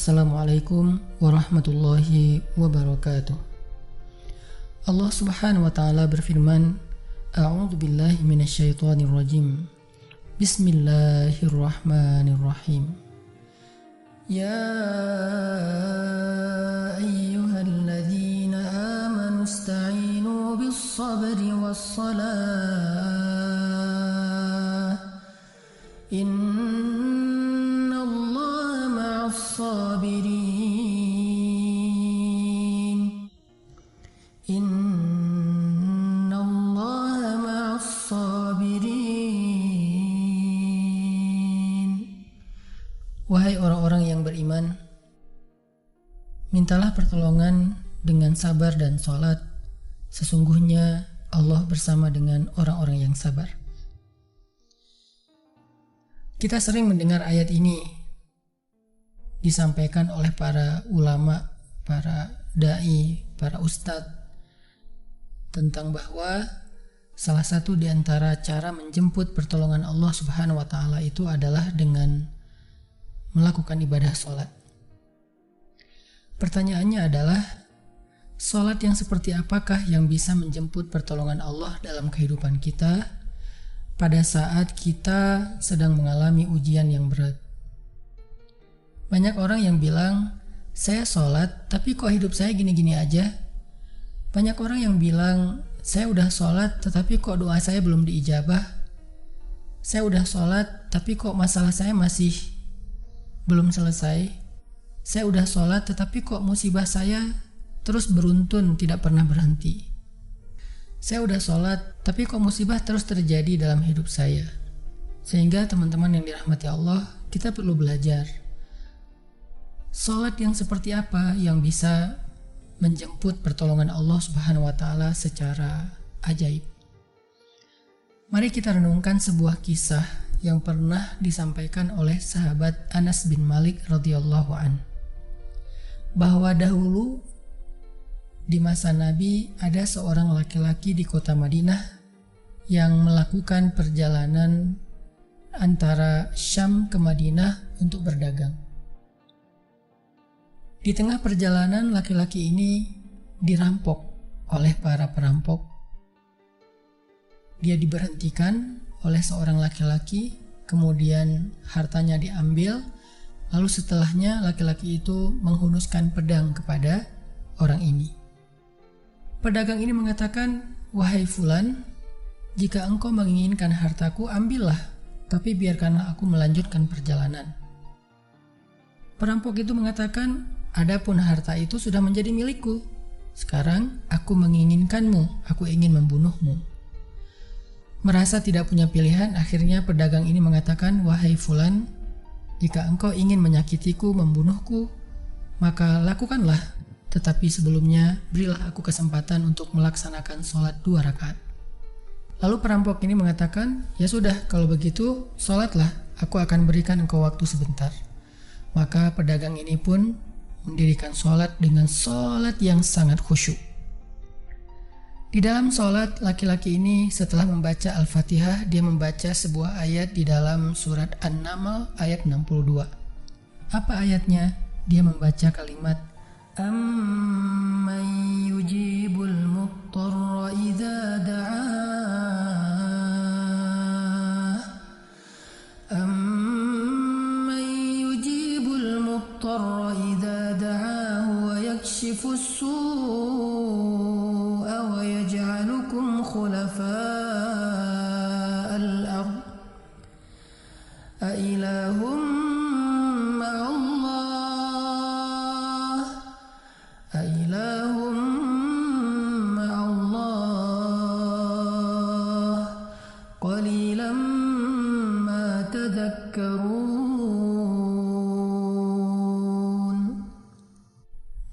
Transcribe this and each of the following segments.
Assalamualaikum warahmatullahi wabarakatuh. Allah Subhanahu wa taala berfirman, A'udzu billahi minasyaitonir rajim. Bismillahirrahmanirrahim. Ya ayyuhalladzina amanu ista'inu bis-sabri was-salah. Innallaha ma'as-sabirin. Innallaha ma'as-sabirin. Wahai orang-orang yang beriman, mintalah pertolongan dengan sabar dan salat. Sesungguhnya Allah bersama dengan orang-orang yang sabar. Kita sering mendengar ayat ini disampaikan oleh para ulama, para dai, para ustadz tentang bahwa salah satu di antara cara menjemput pertolongan Allah Subhanahu wa taala itu adalah dengan melakukan ibadah salat. Pertanyaannya adalah, salat yang seperti apakah yang bisa menjemput pertolongan Allah dalam kehidupan kita pada saat kita sedang mengalami ujian yang berat? Banyak orang yang bilang, saya sholat tapi kok hidup saya gini-gini aja. Banyak orang yang bilang, saya udah sholat tetapi kok doa saya belum diijabah. Saya udah sholat tapi kok masalah saya masih belum selesai. Saya udah sholat tetapi kok musibah saya terus beruntun tidak pernah berhenti. Saya udah sholat, tapi kok musibah terus terjadi dalam hidup saya. Sehingga teman-teman yang dirahmati Allah, kita perlu belajar. Sholat yang seperti apa yang bisa menjemput pertolongan Allah Subhanahu wa taala secara ajaib? Mari kita renungkan sebuah kisah yang pernah disampaikan oleh sahabat Anas bin Malik radhiyallahu an. Bahwa dahulu di masa Nabi ada seorang laki-laki di kota Madinah yang melakukan perjalanan antara Syam ke Madinah untuk berdagang. Di tengah perjalanan laki-laki ini dirampok oleh para perampok. Dia diberhentikan oleh seorang laki-laki, kemudian hartanya diambil, lalu setelahnya laki-laki itu menghunuskan pedang kepada orang ini. Pedagang ini mengatakan, wahai fulan, jika engkau menginginkan hartaku, ambillah, tapi biarkanlah aku melanjutkan perjalanan. Perampok itu mengatakan, adapun harta itu sudah menjadi milikku. Sekarang aku menginginkanmu, aku ingin membunuhmu. Merasa tidak punya pilihan, akhirnya pedagang ini mengatakan, wahai fulan, jika engkau ingin menyakitiku, membunuhku, maka lakukanlah. Tetapi sebelumnya berilah aku kesempatan untuk melaksanakan sholat 2 rakaat. Lalu perampok ini mengatakan, ya sudah, kalau begitu sholatlah, aku akan berikan engkau waktu sebentar. Maka pedagang ini pun mendirikan sholat dengan sholat yang sangat khusyuk. Di dalam sholat, laki-laki ini setelah membaca Al-Fatihah, dia membaca sebuah ayat di dalam surat An-Naml ayat 62. Apa ayatnya? Dia membaca kalimat, أَمَّنْ يُجِيبُ الْمُضْطَرَّ إِذَا دَعَاهُ أَمَّنْ يُجِيبُ الْمُضْطَرَّ إِذَا دَعَاهُ وَيَكْشِفُ السُّوءَ وَيَجْعَلُكُمْ خُلَفَاءَ الْأَرْضِ أَإِلَٰهٌ مَّعَ اللَّهِ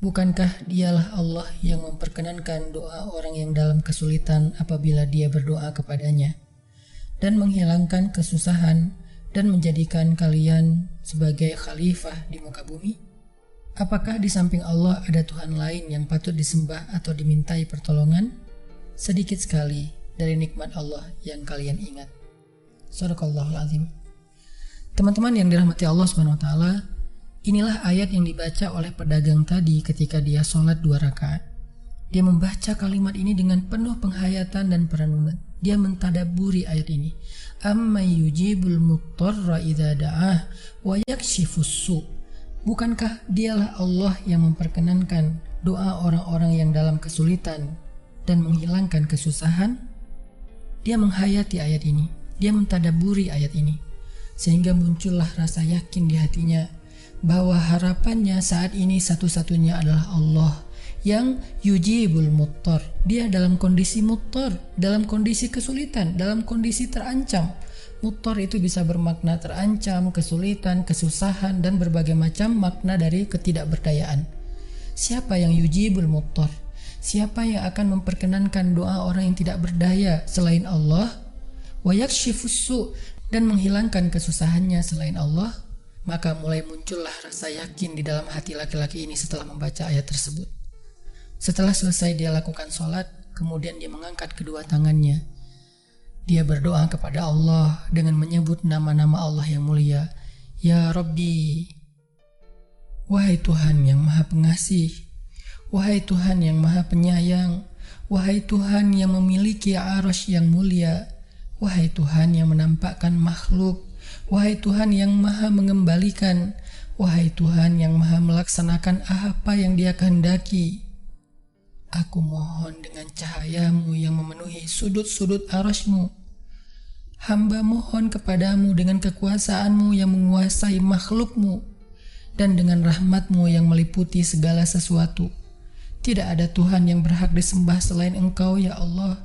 Bukankah dialah Allah yang memperkenankan doa orang yang dalam kesulitan apabila dia berdoa kepadanya, dan menghilangkan kesusahan dan menjadikan kalian sebagai khalifah di muka bumi? Apakah di samping Allah ada Tuhan lain yang patut disembah atau dimintai pertolongan? Sedikit sekali dari nikmat Allah yang kalian ingat. Shadaqallahul azim. Teman-teman yang dirahmati Allah SWT, Inilah ayat yang dibaca oleh pedagang tadi ketika dia sholat 2 rakaat. Dia membaca kalimat ini dengan penuh penghayatan dan perenungan. Dia mentadaburi ayat ini. Amman yujibul muttarra idza da'ah wa yakshifus su'. Bukankah dialah Allah yang memperkenankan doa orang-orang yang dalam kesulitan dan menghilangkan kesusahan? Dia menghayati ayat ini. Dia mentadaburi ayat ini. Sehingga muncullah rasa yakin di hatinya bahwa harapannya saat ini satu-satunya adalah Allah yang yujibul muttar. Dia dalam kondisi muttar, dalam kondisi kesulitan, dalam kondisi terancam. Muttar itu bisa bermakna terancam, kesulitan, kesusahan, dan berbagai macam makna dari ketidakberdayaan. Siapa yang yujibul muttar? Siapa yang akan memperkenankan doa orang yang tidak berdaya selain Allah? Wa yakshifus su', dan menghilangkan kesusahannya selain Allah. Maka mulai muncullah rasa yakin di dalam hati laki-laki ini setelah membaca ayat tersebut. Setelah selesai dia lakukan sholat, kemudian dia mengangkat kedua tangannya. Dia berdoa kepada Allah dengan menyebut nama-nama Allah yang mulia. Ya Rabbi, wahai Tuhan yang maha pengasih, wahai Tuhan yang maha penyayang, wahai Tuhan yang memiliki arasy yang mulia, wahai Tuhan yang menampakkan makhluk, wahai Tuhan yang maha mengembalikan, wahai Tuhan yang maha melaksanakan apa yang Dia kehendaki. Aku mohon dengan cahayamu yang memenuhi sudut-sudut arasy-Mu. Hamba mohon kepadamu dengan kekuasaanmu yang menguasai makhluk-Mu dan dengan rahmat-Mu yang meliputi segala sesuatu. Tidak ada Tuhan yang berhak disembah selain Engkau, ya Allah.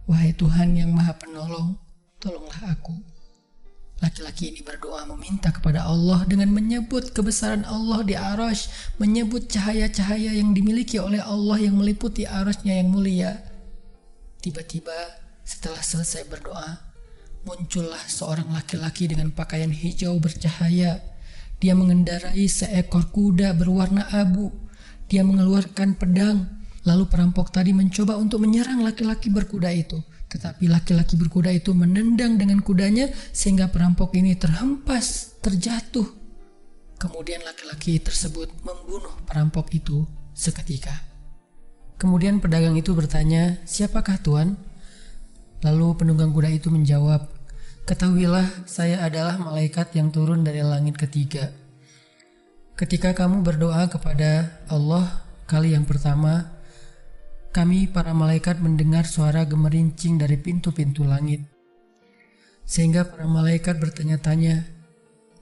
Wahai Tuhan yang maha penolong, tolonglah aku. Laki-laki ini berdoa meminta kepada Allah dengan menyebut kebesaran Allah di arasy, menyebut cahaya-cahaya yang dimiliki oleh Allah yang meliputi arasy-Nya yang mulia. Tiba-tiba setelah selesai berdoa, muncullah seorang laki-laki dengan pakaian hijau bercahaya. Dia mengendarai seekor kuda berwarna abu. Dia mengeluarkan pedang. Lalu perampok tadi mencoba untuk menyerang laki-laki berkuda itu. Tetapi laki-laki berkuda itu menendang dengan kudanya sehingga perampok ini terhempas, terjatuh. Kemudian laki-laki tersebut membunuh perampok itu seketika. Kemudian pedagang itu bertanya, "Siapakah Tuan?" Lalu penunggang kuda itu menjawab, "Ketahuilah, saya adalah malaikat yang turun dari langit ketiga. Ketika kamu berdoa kepada Allah kali yang pertama, kami para malaikat mendengar suara gemerincing dari pintu-pintu langit. Sehingga para malaikat bertanya-tanya,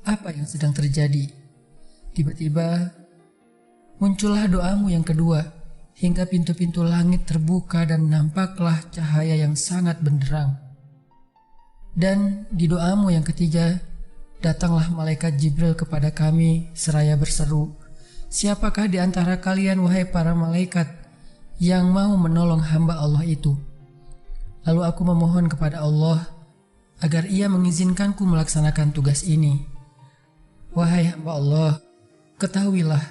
apa yang sedang terjadi? Tiba-tiba muncullah doamu yang kedua, hingga pintu-pintu langit terbuka dan nampaklah cahaya yang sangat benderang. Dan di doamu yang ketiga, datanglah malaikat Jibril kepada kami seraya berseru, siapakah di antara kalian wahai para malaikat yang mau menolong hamba Allah itu? Lalu aku memohon kepada Allah agar Ia mengizinkanku melaksanakan tugas ini. Wahai hamba Allah, ketahuilah,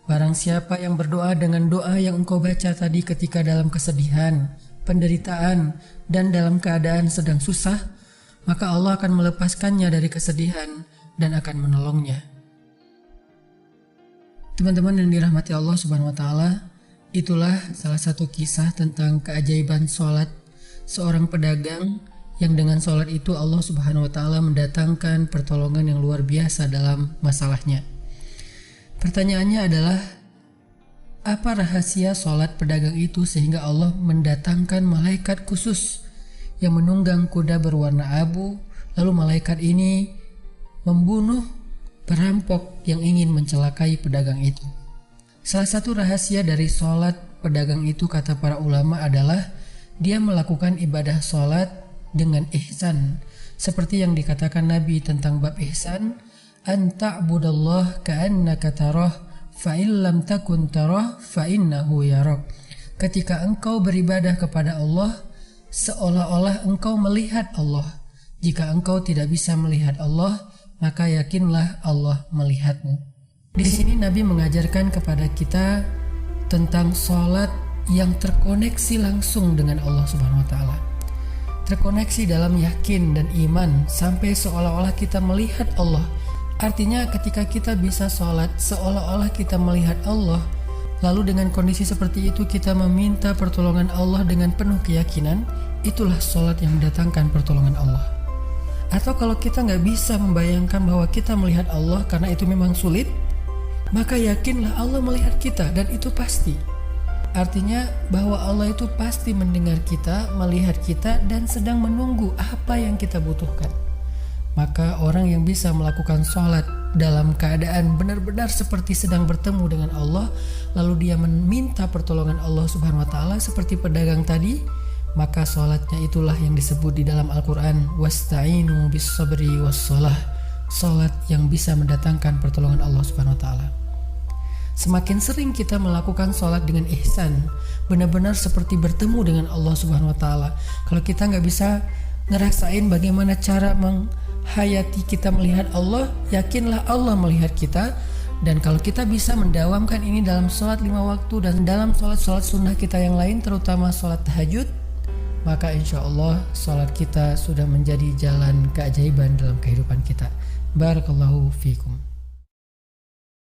barang siapa yang berdoa dengan doa yang engkau baca tadi ketika dalam kesedihan, penderitaan, dan dalam keadaan sedang susah, maka Allah akan melepaskannya dari kesedihan dan akan menolongnya." Teman-teman yang dirahmati Allah Subhanahu wa Ta'ala, itulah salah satu kisah tentang keajaiban sholat seorang pedagang yang dengan sholat itu Allah Subhanahu wa Ta'ala mendatangkan pertolongan yang luar biasa dalam masalahnya. Pertanyaannya adalah, apa rahasia sholat pedagang itu sehingga Allah mendatangkan malaikat khusus yang menunggang kuda berwarna abu, lalu malaikat ini membunuh perampok yang ingin mencelakai pedagang itu? Salah satu rahasia dari sholat pedagang itu, kata para ulama, adalah dia melakukan ibadah sholat dengan ihsan. Seperti yang dikatakan Nabi tentang bab ihsan, an ta'budallah ka'annaka tarah fa'in lam takun tarah fa'innahu yarak. Ketika engkau beribadah kepada Allah, seolah-olah engkau melihat Allah. Jika engkau tidak bisa melihat Allah, maka yakinlah Allah melihatmu. Di sini Nabi mengajarkan kepada kita tentang sholat yang terkoneksi langsung dengan Allah Subhanahu wa Ta'ala. Terkoneksi dalam yakin dan iman sampai seolah-olah kita melihat Allah. Artinya ketika kita bisa sholat seolah-olah kita melihat Allah, lalu dengan kondisi seperti itu kita meminta pertolongan Allah dengan penuh keyakinan, itulah sholat yang mendatangkan pertolongan Allah. Atau kalau kita nggak bisa membayangkan bahwa kita melihat Allah karena itu memang sulit, maka yakinlah Allah melihat kita dan itu pasti. Artinya bahwa Allah itu pasti mendengar kita, melihat kita, dan sedang menunggu apa yang kita butuhkan. Maka orang yang bisa melakukan sholat dalam keadaan benar-benar seperti sedang bertemu dengan Allah, lalu dia meminta pertolongan Allah Subhanahu wa Ta'ala seperti pedagang tadi, maka sholatnya itulah yang disebut di dalam Al-Quran wasta'inu bis sabri was sholah, sholat yang bisa mendatangkan pertolongan Allah Subhanahu wa Ta'ala. Semakin sering kita melakukan sholat dengan ihsan, benar-benar seperti bertemu dengan Allah Subhanahu wa Ta'ala. Kalau kita nggak bisa ngerasain bagaimana cara menghayati kita melihat Allah, yakinlah Allah melihat kita. Dan kalau kita bisa mendawamkan ini dalam sholat 5 waktu dan dalam sholat-sholat sunnah kita yang lain, terutama sholat tahajud, maka insya Allah sholat kita sudah menjadi jalan keajaiban dalam kehidupan kita. Barakallahu fiikum.